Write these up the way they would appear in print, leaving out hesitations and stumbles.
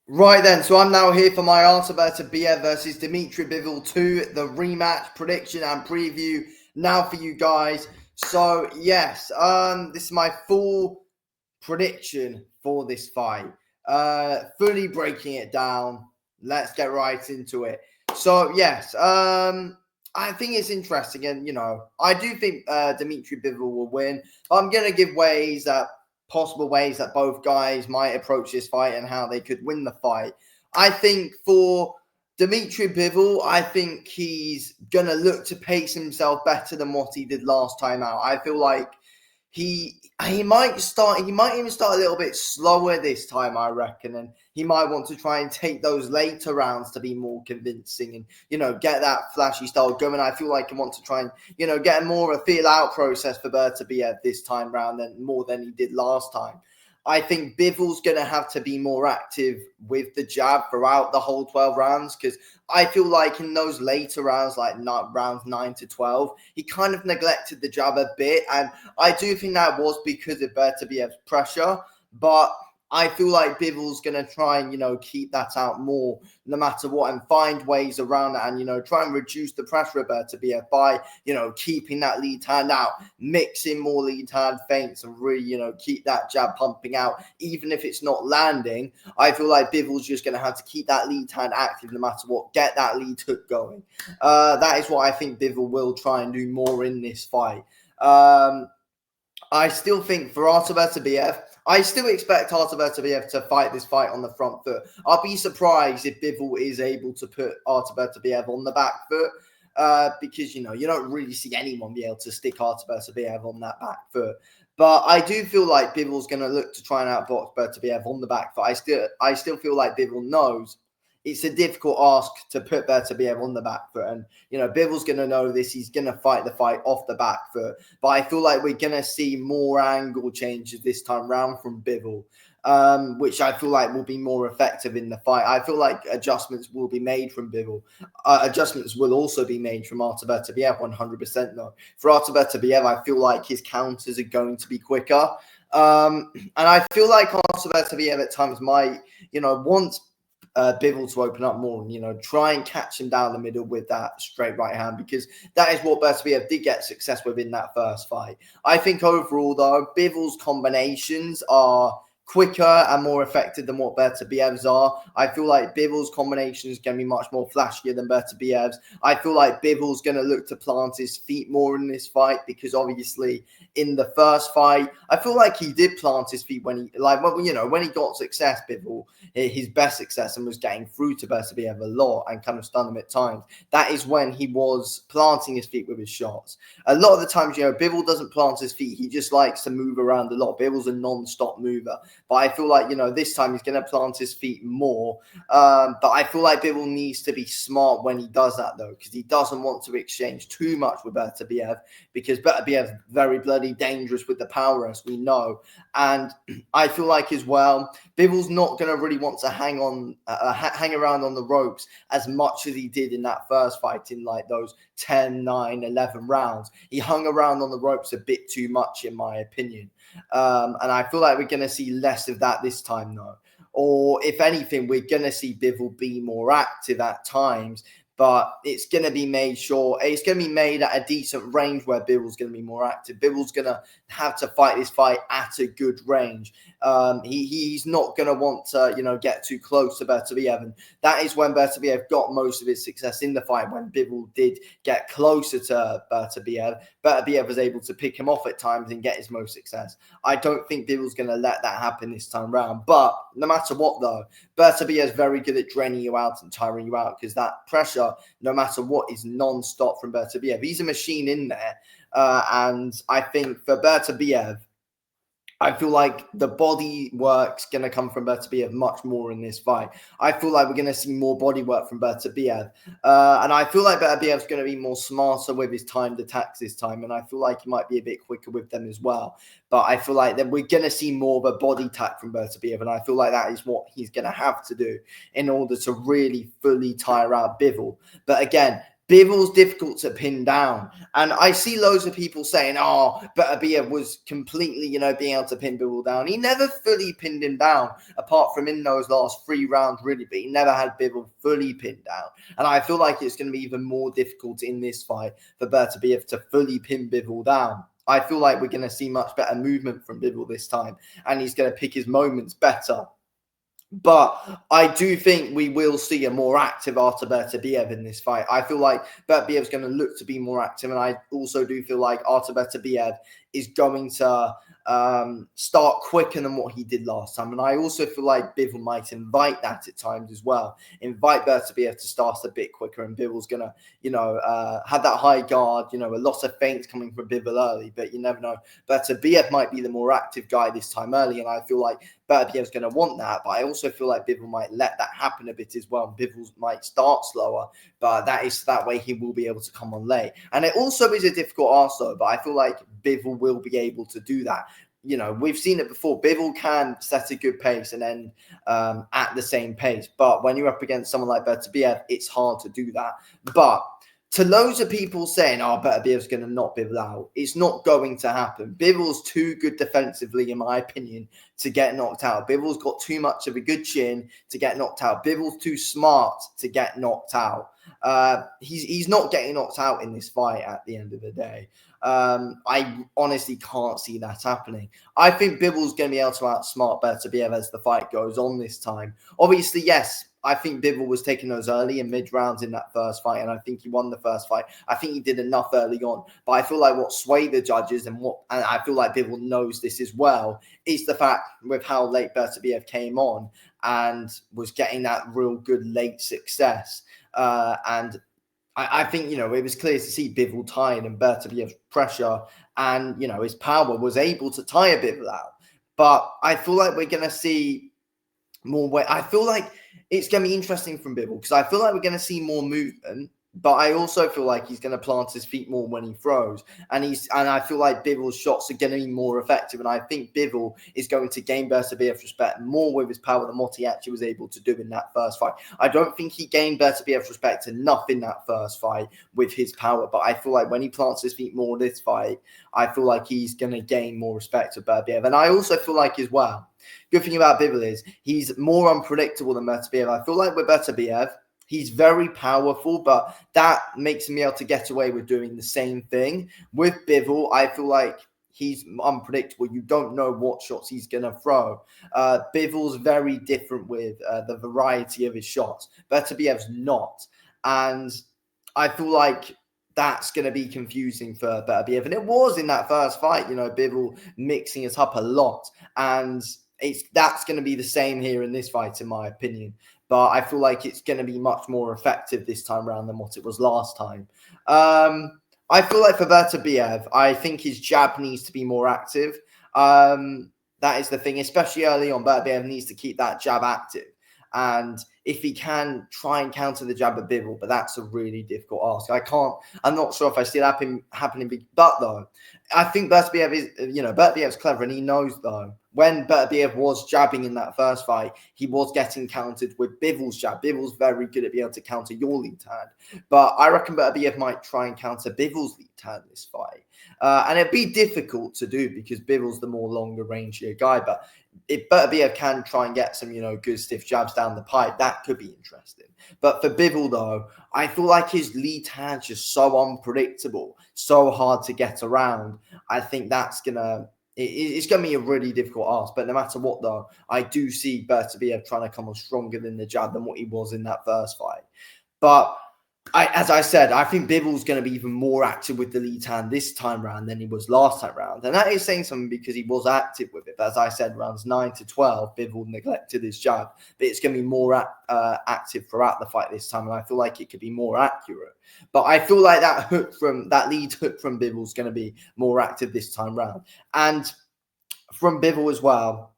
Right then, so I'm now here for my Artur Beterbiev versus Dmitry Bivol 2, the rematch prediction and preview now for you guys. So yes, this is my full prediction for this fight. Fully breaking it down. Let's get right into it. So yes, I think it's interesting, and I do think Dmitry Bivol will win. But I'm gonna give possible ways that both guys might approach this fight and how they could win the fight. I think for Dmitry Bivol, I think he's gonna look to pace himself better than what he did last time out. I feel like he might even start a little bit slower this time, I reckon, and he might want to try and take those later rounds to be more convincing and get that flashy style going. I feel like he wants to try and get more of a feel out process for Beterbiev this time round than he did last time. I think Bivol's going to have to be more active with the jab throughout the whole 12 rounds, because I feel like in those later rounds, like rounds 9 to 12, he kind of neglected the jab a bit. And I do think that was because of Beterbiev's pressure. But I feel like Bivol's going to try and, keep that out more no matter what and find ways around that and, try and reduce the pressure of Beterbiev by, keeping that lead hand out, mixing more lead hand feints and really, keep that jab pumping out. Even if it's not landing, I feel like Bivol's just going to have to keep that lead hand active no matter what, get that lead hook going. That is what I think Bivol will try and do more in this fight. I still think for Artur Beterbiev, I still expect Artur Beterbiev to fight this fight on the front foot. I'll be surprised if Bivol is able to put Artur Beterbiev on the back foot, because, you don't really see anyone be able to stick Artur Beterbiev on that back foot. But I do feel like Bivol's going to look to try and outbox Beterbiev on the back foot. I still feel like Bivol knows it's a difficult ask to put Beterbiev on the back foot. And, Bivol's going to know this. He's going to fight the fight off the back foot. But I feel like we're going to see more angle changes this time round from Bivol, which I feel like will be more effective in the fight. I feel like adjustments will be made from Bivol. Adjustments will also be made from Artur Beterbiev, 100% though. For Artur Beterbiev, I feel like his counters are going to be quicker. And I feel like Artur Beterbiev at times might, want Bivol to open up more and, try and catch him down the middle with that straight right hand, because that is what Beterbiev did get success with in that first fight. I think overall, though, Bivol's combinations are quicker and more effective than what Beterbiev's are. I feel like Bivol's combination is going to be much more flashier than Beterbiev's. I feel like Bivol's going to look to plant his feet more in this fight, because obviously in the first fight, I feel like he did plant his feet when he got success, Bivol, his best success, and was getting through to Beterbiev a lot and kind of stun him at times. That is when he was planting his feet with his shots. A lot of the times, Bivol doesn't plant his feet. He just likes to move around a lot. Bivol's a non-stop mover. But I feel like, this time he's going to plant his feet more. But I feel like Bivol needs to be smart when he does that, though, because he doesn't want to exchange too much with Beterbiev, because Beterbiev's very bloody dangerous with the power, as we know. And I feel like as well, Bivol's not going to really want to hang around on the ropes as much as he did in that first fight in like those 10, 9, 11 rounds. He hung around on the ropes a bit too much, in my opinion. And I feel like we're going to see less of that this time, though. Or if anything, we're going to see Bivol be more active at times, but it's going to be made at a decent range where Bivol's going to be more active. Bivol's going to have to fight this fight at a good range. He's not going to want to, get too close to Beterbiev. And that is when Beterbiev got most of his success in the fight, when Bivol did get closer to Beterbiev. Beterbiev was able to pick him off at times and get his most success. I don't think Bivol's going to let that happen this time round. But no matter what, though, Beterbiev is very good at draining you out and tiring you out, because that pressure, no matter what, is non-stop from Beterbiev. He's a machine in there. And I think for Beterbiev, I feel like the body work's going to come from Beterbiev much more in this fight. I feel like we're going to see more body work from Beterbiev. And I feel like Beterbiev's going to be more smarter with his timed attacks this time. And I feel like he might be a bit quicker with them as well. But I feel like that we're going to see more of a body attack from Beterbiev. And I feel like that is what he's going to have to do in order to really fully tire out Bivol. But again, Bivol's difficult to pin down. And I see loads of people saying, oh, Beterbiev was completely, being able to pin Bivol down. He never fully pinned him down, apart from in those last 3 rounds, really. But he never had Bivol fully pinned down. And I feel like it's going to be even more difficult in this fight for Beterbiev to fully pin Bivol down. I feel like we're going to see much better movement from Bivol this time. And he's going to pick his moments better. But I do think we will see a more active Artur Beterbiev in this fight. I feel like Beterbiev is going to look to be more active. And I also do feel like Artur Beterbiev is going to start quicker than what he did last time. And I also feel like Bivol might invite that at times as well. Invite Beterbiev to start a bit quicker. And Bivol's going to, have that high guard, a lot of feints coming from Bivol early. But you never know. Beterbiev might be the more active guy this time early. And I feel like Beterbiev's going to want that, but I also feel like Bivol might let that happen a bit as well. Bivol might start slower, but that way he will be able to come on late. And it also is a difficult ask though, but I feel like Bivol will be able to do that. We've seen it before. Bivol can set a good pace and end at the same pace, but when you're up against someone like Beterbiev, it's hard to do that. But to loads of people saying, oh, Beterbiev's going to knock Bivol out, it's not going to happen. Bivol's too good defensively, in my opinion, to get knocked out. Bivol's got too much of a good chin to get knocked out. Bivol's too smart to get knocked out. He's not getting knocked out in this fight at the end of the day. I honestly can't see that happening. I think Bivol's going to be able to outsmart Beterbiev as the fight goes on this time. Obviously, yes, I think Bivol was taking those early and mid rounds in that first fight, and I think he won the first fight. I think he did enough early on, but I feel like what swayed the judges and I feel like Bivol knows this as well, is the fact with how late Beterbiev came on and was getting that real good late success. And I think, it was clear to see Bivol tired and Beterbiev's pressure and, his power was able to tire Bivol out. But I feel like we're going to see more weight. I feel like it's going to be interesting from Bivol because I feel like we're going to see more movement, but I also feel like he's going to plant his feet more when he throws. And I feel like Bivol's shots are going to be more effective. And I think Bivol is going to gain Beterbiev's respect more with his power than what he actually was able to do in that first fight. I don't think he gained Beterbiev's respect enough in that first fight with his power, but I feel like when he plants his feet more in this fight, I feel like he's going to gain more respect with Beterbiev. And I also feel like as well, good thing about Bivol is he's more unpredictable than Beterbiev. I feel like with Beterbiev, he's very powerful, but that makes him able to get away with doing the same thing. With Bivol, I feel like he's unpredictable. You don't know what shots he's going to throw. Bivol's very different with the variety of his shots. Beterbiev's not. And I feel like that's going to be confusing for Beterbiev. And it was in that first fight, Bivol mixing it up a lot. And that's going to be the same here in this fight, in my opinion. But I feel like it's going to be much more effective this time around than what it was last time. I feel like for Beterbiev, I think his jab needs to be more active. That is the thing, especially early on. Beterbiev needs to keep that jab active. And if he can, try and counter the jab of Bivol, but that's a really difficult ask. I'm not sure if I see it happening. But though, I think Beterbiev is, Beterbiev's clever, and he knows though, when Beterbiev was jabbing in that first fight, he was getting countered with Bivol's jab. Bivol's very good at being able to counter your lead hand. But I reckon Beterbiev might try and counter Bivol's lead hand this fight. And it'd be difficult to do because Bivol's the more longer rangier guy. But if Beterbiev can try and get some, good stiff jabs down the pipe, that could be interesting. But for Bivol, though, I feel like his lead hand's just so unpredictable, so hard to get around. I think that's it's going to be a really difficult ask. But no matter what, though, I do see Beterbiev trying to come on stronger than the jab than what he was in that first fight. But as I said, I think Bivol's going to be even more active with the lead hand this time round than he was last time round. And that is saying something because he was active with it. But as I said, rounds 9 to 12, Bivol neglected his jab. But it's going to be more active throughout the fight this time. And I feel like it could be more accurate. But I feel like that lead hook from Bivol is going to be more active this time round. And from Bivol as well,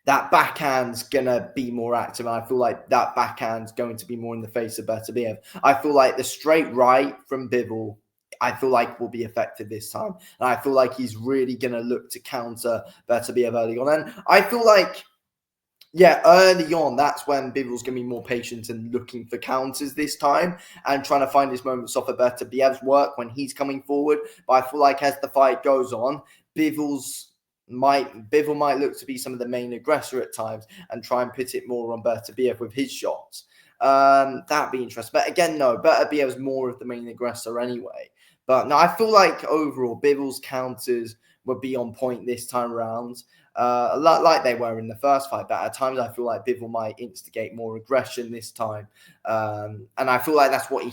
that backhand's going to be more active. And I feel like that backhand's going to be more in the face of Beterbiev. I feel like the straight right from Bivol, I feel like will be effective this time. And I feel like he's really going to look to counter Beterbiev early on. And I feel like Yeah, early on, that's when Bivol's going to be more patient and looking for counters this time and trying to find his moments off of Beterbiev's work when he's coming forward. But I feel like as the fight goes on, Bivol might look to be some of the main aggressor at times and try and put it more on Beterbiev with his shots. That'd be interesting. But again, no, Beterbiev's more of the main aggressor anyway. But no, I feel like overall, Bivol's counters would be on point this time around. A lot like they were in the first fight, but at times I feel like Bivol might instigate more aggression this time, and I feel like that's what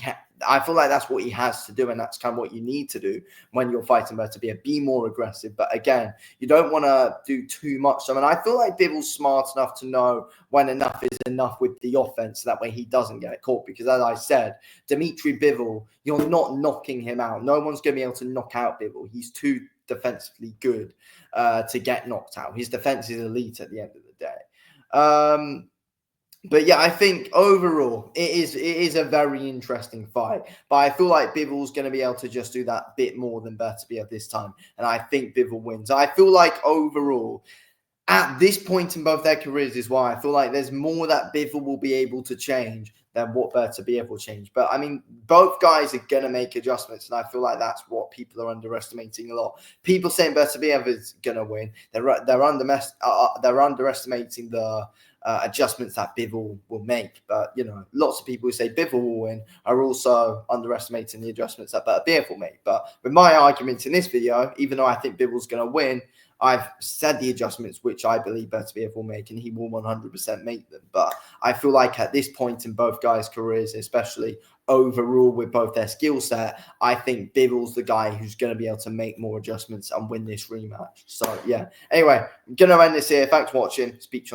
I feel like that's what he has to do, and that's kind of what you need to do when you're fighting Beterbiev. Be more aggressive, but again, you don't want to do too much. I mean, I feel like Bivol's smart enough to know when enough is enough with the offense, so that way he doesn't get caught. Because as I said, Dmitry Bivol, you're not knocking him out. No one's going to be able to knock out Bivol. He's too defensively good to get knocked out. His defense is elite at the end of the day. But yeah, I think overall it is a very interesting fight. But I feel like Bivol's going to be able to just do that bit more than Beterbiev this time, and I think Bivol wins. I feel like overall, at this point in both their careers, is why I feel like there's more that Bivol will be able to change than what Beterbiev will change. But I mean, both guys are going to make adjustments, and I feel like that's what people are underestimating a lot. People saying Beterbiev is going to win. They're underestimating the adjustments that Bivol will make. But, you know, lots of people who say Bivol will win are also underestimating the adjustments that Beterbiev will make. But with my arguments in this video, even though I think Bivol's going to win, I've said the adjustments which I believe Beterbiev will make, and he will 100% make them. But I feel like at this point in both guys' careers, especially overall with both their skill set, I think Bivol's the guy who's going to be able to make more adjustments and win this rematch. So, yeah. Anyway, I'm going to end this here. Thanks for watching. Speak to you on